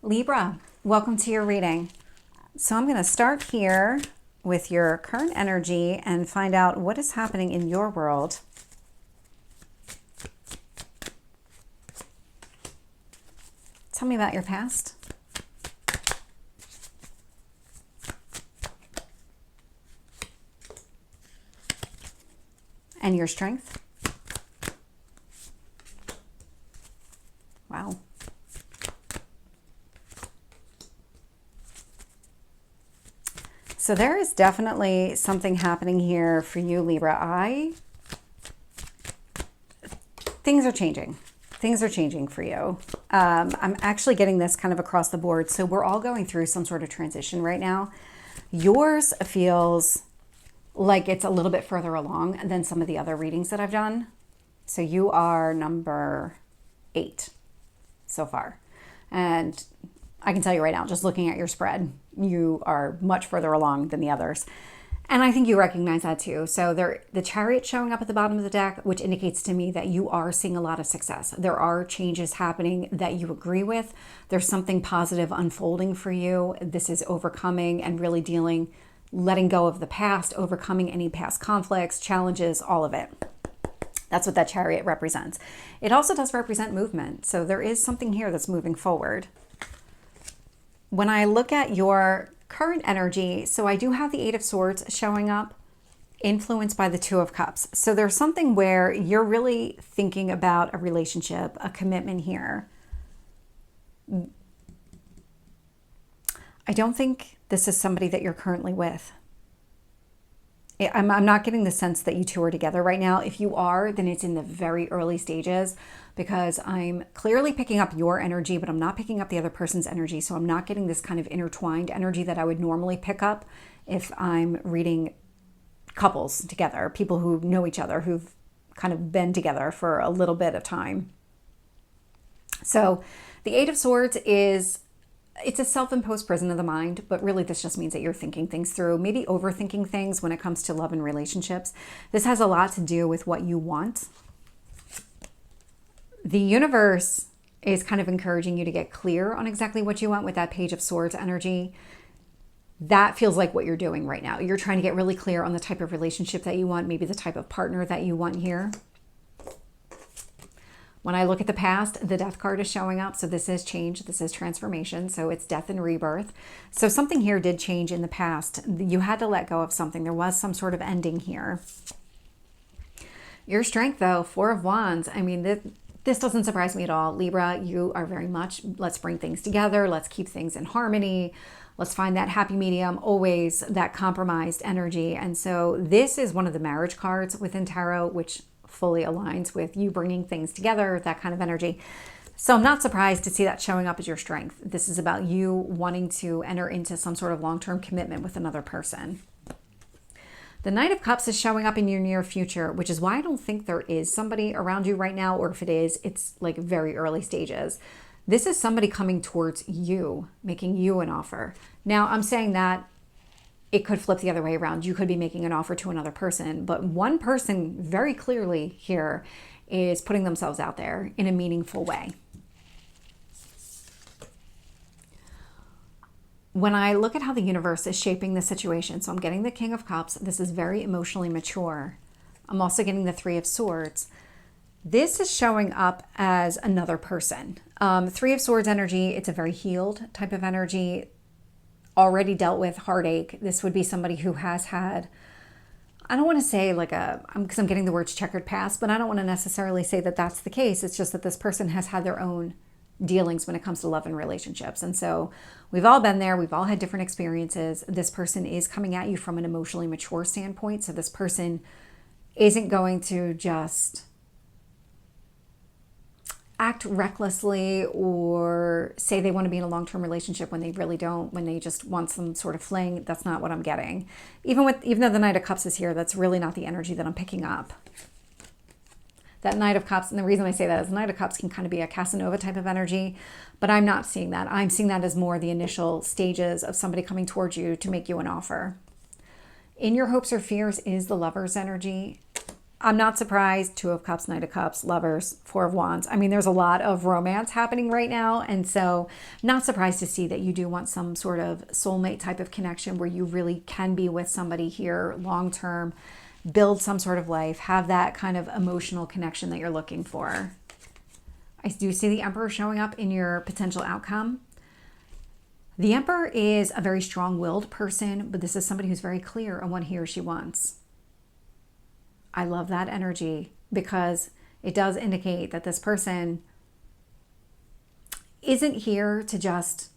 Libra, welcome to your reading. So I'm going to start here with your current energy and find out what is happening in your world. Tell me about your past. And your strength. Wow. So there is definitely something happening here for you, Libra. Things are changing. Things are changing for you. I'm actually getting this kind of across the board. So we're all going through some sort of transition right now. Yours feels like it's a little bit further along than some of the other readings that I've done. So you are number 8 so far. And I can tell you right now, just looking at your spread, you are much further along than the others. And I think you recognize that too. So the Chariot showing up at the bottom of the deck, which indicates to me that you are seeing a lot of success. There are changes happening that you agree with. There's something positive unfolding for you. This is overcoming and really letting go of the past, overcoming any past conflicts, challenges, all of it. That's what that Chariot represents. It also does represent movement. So there is something here that's moving forward. When I look at your current energy, so I do have the 8 of Swords showing up, influenced by the 2 of Cups. So there's something where you're really thinking about a relationship, a commitment here. I don't think this is somebody that you're currently with. I'm not getting the sense that you two are together right now. If you are, then it's in the very early stages, because I'm clearly picking up your energy, but I'm not picking up the other person's energy. So I'm not getting this kind of intertwined energy that I would normally pick up if I'm reading couples together, people who know each other, who've kind of been together for a little bit of time. So the 8 of Swords it's a self-imposed prison of the mind, but really this just means that you're thinking things through, maybe overthinking things when it comes to love and relationships. This has a lot to do with what you want. The universe is kind of encouraging you to get clear on exactly what you want with that Page of Swords energy. That feels like what you're doing right now. You're trying to get really clear on the type of relationship that you want, maybe the type of partner that you want here. When I look at the past, the Death card is showing up. So this is change. This is transformation. So it's death and rebirth. So something here did change in the past. You had to let go of something. There was some sort of ending here. Your strength, though, 4 of Wands. I mean, this doesn't surprise me at all. Libra, you are very much, let's bring things together. Let's keep things in harmony. Let's find that happy medium, always that compromised energy. And so this is one of the marriage cards within tarot, which fully aligns with you bringing things together, that kind of energy. So I'm not surprised to see that showing up as your strength. This is about you wanting to enter into some sort of long-term commitment with another person. The Knight of Cups is showing up in your near future, which is why I don't think there is somebody around you right now, or if it is, it's like very early stages. This is somebody coming towards you, making you an offer. Now, I'm saying that it could flip the other way around. You could be making an offer to another person, but one person very clearly here is putting themselves out there in a meaningful way. When I look at how the universe is shaping the situation, so I'm getting the King of Cups. This is very emotionally mature. I'm also getting the 3 of Swords. This is showing up as another person. 3 of Swords energy, it's a very healed type of energy. Already dealt with heartache. This would be somebody who has had, I don't want to say because I'm getting the words checkered past, but I don't want to necessarily say that that's the case. It's just that this person has had their own dealings when it comes to love and relationships. And so we've all been there. We've all had different experiences. This person is coming at you from an emotionally mature standpoint. So this person isn't going to just act recklessly or say they want to be in a long-term relationship when they really don't, when they just want some sort of fling. That's not what I'm getting. Even though the Knight of Cups is here, that's really not the energy that I'm picking up. That Knight of Cups, and the reason I say that is the Knight of Cups can kind of be a Casanova type of energy, but I'm not seeing that. I'm seeing that as more the initial stages of somebody coming towards you to make you an offer. In your hopes or fears is the Lover's energy. I'm not surprised. Two of Cups, Knight of Cups, Lovers, Four of Wands. I mean, there's a lot of romance happening right now. And so not surprised to see that you do want some sort of soulmate type of connection where you really can be with somebody here long term, build some sort of life, have that kind of emotional connection that you're looking for. I do see the Emperor showing up in your potential outcome. The Emperor is a very strong-willed person, but this is somebody who's very clear on what he or she wants. I love that energy because it does indicate that this person isn't here to just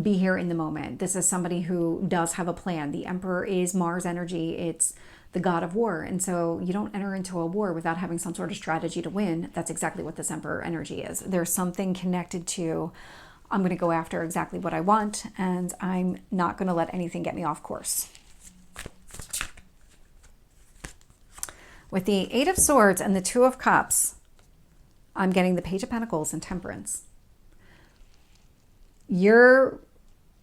be here in the moment. This is somebody who does have a plan. The Emperor is Mars energy. It's the god of war. And so you don't enter into a war without having some sort of strategy to win. That's exactly what this Emperor energy is. There's something connected to, I'm going to go after exactly what I want, and I'm not going to let anything get me off course. With the Eight of Swords and the Two of Cups, I'm getting the Page of Pentacles and Temperance. You're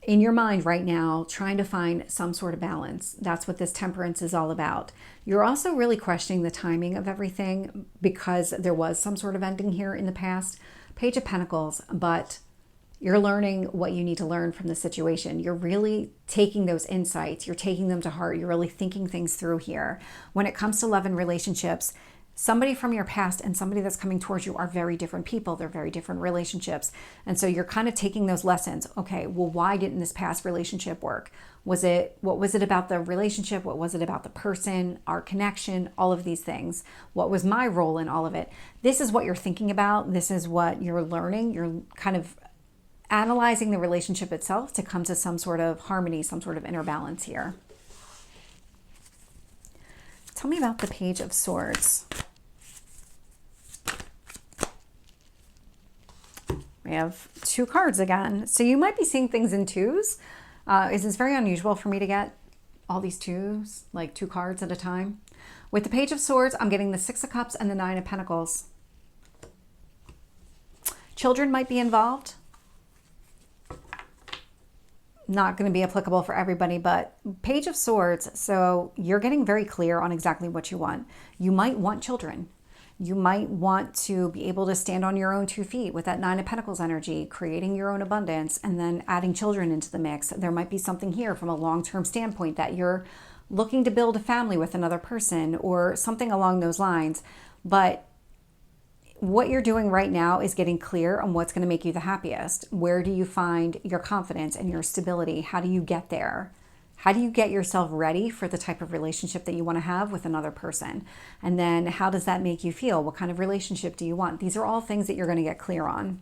in your mind right now trying to find some sort of balance. That's what this Temperance is all about. You're also really questioning the timing of everything because there was some sort of ending here in the past. Page of Pentacles, but you're learning what you need to learn from the situation. You're really taking those insights. You're taking them to heart. You're really thinking things through here. When it comes to love and relationships, somebody from your past and somebody that's coming towards you are very different people. They're very different relationships. And so you're kind of taking those lessons. Okay, well, why didn't this past relationship work? What was it about the relationship? What was it about the person, our connection, all of these things? What was my role in all of it? This is what you're thinking about. This is what you're learning. You're kind of analyzing the relationship itself to come to some sort of harmony, some sort of inner balance here. Tell me about the Page of Swords. We have two cards again. So you might be seeing things in twos. It's very unusual for me to get all these twos, like two cards at a time. With the Page of Swords, I'm getting the Six of Cups and the Nine of Pentacles. Children might be involved. Not going to be applicable for everybody, but Page of Swords. So you're getting very clear on exactly what you want. You might want children. You might want to be able to stand on your own 2 feet with that Nine of Pentacles energy, creating your own abundance, and then adding children into the mix. There might be something here from a long-term standpoint that you're looking to build a family with another person or something along those lines. But what you're doing right now is getting clear on what's going to make you the happiest. Where do you find your confidence and your stability? How do you get there? How do you get yourself ready for the type of relationship that you want to have with another person? And then how does that make you feel? What kind of relationship do you want? These are all things that you're going to get clear on.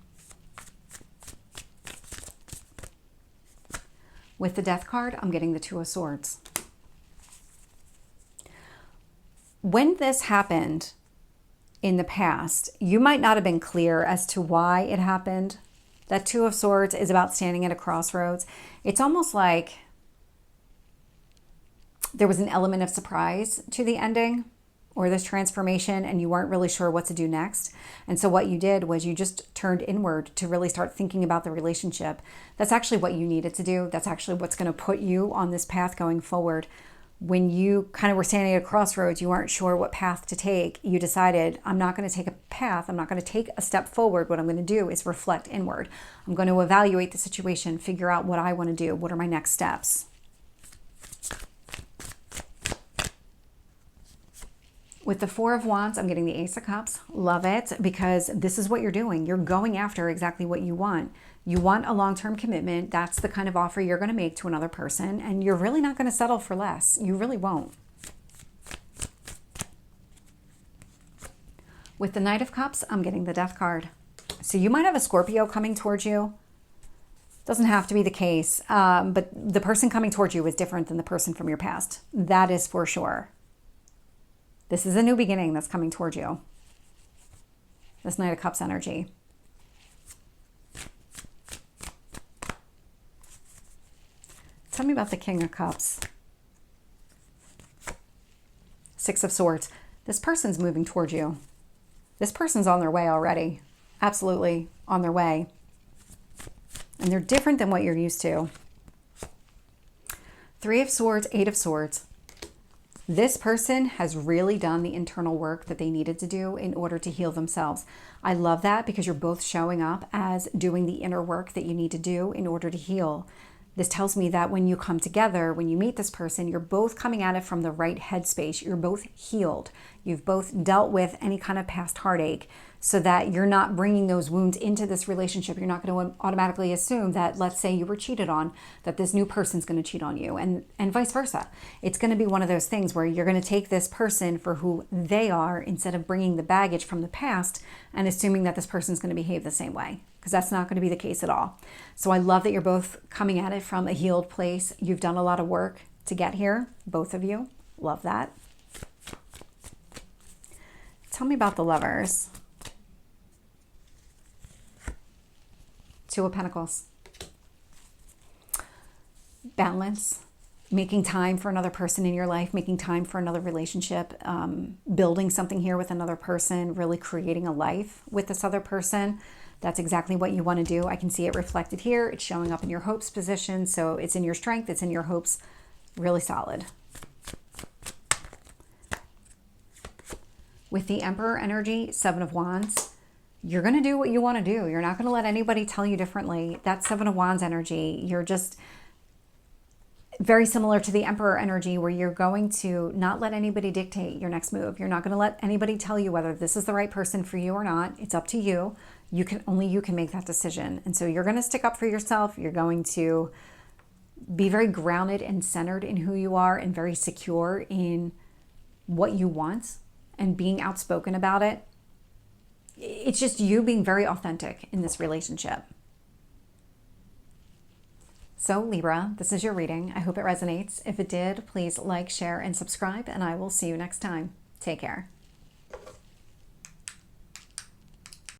With the Death card, I'm getting the Two of Swords. When this happened in the past, you might not have been clear as to why it happened. That Two of Swords is about standing at a crossroads. It's almost like there was an element of surprise to the ending or this transformation, and you weren't really sure what to do next. And so what you did was you just turned inward to really start thinking about the relationship. That's actually what you needed to do. That's actually what's going to put you on this path going forward. When you kind of were standing at a crossroads, you weren't sure what path to take. You decided, I'm not going to take a path. I'm not going to take a step forward. What I'm going to do is reflect inward. I'm going to evaluate the situation, figure out what I want to do. What are my next steps? With the Four of Wands, I'm getting the Ace of Cups. Love it, because this is what you're doing. You're going after exactly what you want. You want a long-term commitment. That's the kind of offer you're going to make to another person, and you're really not going to settle for less. You really won't. With the Knight of Cups, I'm getting the Death card. So you might have a Scorpio coming towards you. Doesn't have to be the case, but the person coming towards you is different than the person from your past. That is for sure. This is a new beginning that's coming towards you. This Knight of Cups energy. Tell me about the King of Cups. Six of Swords. This person's moving towards you. This person's on their way already. Absolutely on their way. And they're different than what you're used to. Three of Swords, Eight of Swords. This person has really done the internal work that they needed to do in order to heal themselves. I love that because you're both showing up as doing the inner work that you need to do in order to heal. This tells me that when you come together, when you meet this person, you're both coming at it from the right headspace. You're both healed. You've both dealt with any kind of past heartache so that you're not bringing those wounds into this relationship. You're not going to automatically assume that, let's say you were cheated on, that this new person's going to cheat on you, and vice versa. It's going to be one of those things where you're going to take this person for who they are instead of bringing the baggage from the past and assuming that this person's going to behave the same way, because that's not going to be the case at all. So I love that you're both coming at it from a healed place. You've done a lot of work to get here, both of you. Love that. Tell me about the Lovers. Two of Pentacles. Balance. Making time for another person in your life, making time for another relationship, building something here with another person, really creating a life with this other person. That's exactly what you want to do. I can see it reflected here. It's showing up in your hopes position. So it's in your strength, it's in your hopes. Really solid. With the Emperor energy, Seven of Wands, you're going to do what you want to do. You're not going to let anybody tell you differently. That Seven of Wands energy, you're just very similar to the Emperor energy, where you're going to not let anybody dictate your next move. You're not going to let anybody tell you whether this is the right person for you or not. It's up to you. Only you can make that decision. And so you're going to stick up for yourself. You're going to be very grounded and centered in who you are and very secure in what you want and being outspoken about it. It's just you being very authentic in this relationship. So Libra, this is your reading. I hope it resonates. If it did, please like, share, and subscribe, and I will see you next time. Take care.